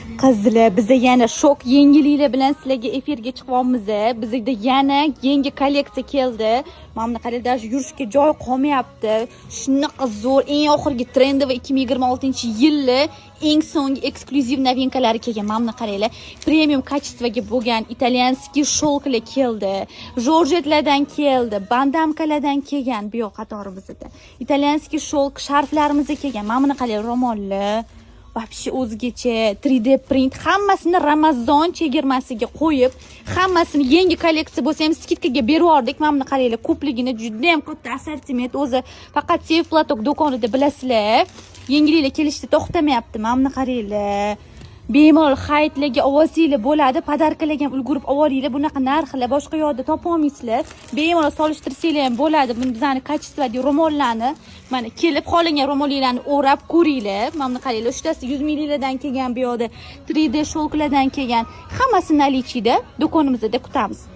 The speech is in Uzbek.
Qizlar, biz yana shok yangiliklar bilan sizlarga efirga chiqyapmiz. Bizda yana yangi kolleksiya keldi. Mana qaranglar, yurishga joy qolmayapti. Shunaqa zo'r, eng oxirgi trendy va 2026-yilni eng so'nggi eksklyuziv novinkalari kelgan. Mana qaranglar, premium kачествоga bo'lgan italyanskiy sholklar keldi. Jorjetlardan keldi, bandamkalardan kelgan bu yoq qatorimizda. Italyanskiy sholk sharflarimiz kelgan. Mana qaranglar, ro'molli вообще o'zgacha 3D print, hammasini Ramazon chegirmasiga qo'yib, hammasini yangi kolleksiya bo'lsa ham skidkaga berib yubordik. Mana buni qaranglar, ko'pligini juda ham katta assortiment, o'zi faqat Safe Platok do'konida bilasizlar. Yangiliklar kelishda to'xtamayapti. Mana buni qaranglar. Bemalol hayitlarga ovozinglar bo'ladi, podarkalarga ham ulgurib olinglar. Bunaqa narxlar boshqa yoqda topa olmaysizlar. Bemalol solishtirsanglar ham bo'ladi. Buni bizning kачествоli ro'mollarni, mana kelib qolingan ro'mollarni o'rab ko'ringlar. Mana buni qaranglar, uchtasi 100 millillardan kelgan, bu yoqda 3D sholklardan kelgan. Hammasini наличида do'konimizda kutamiz.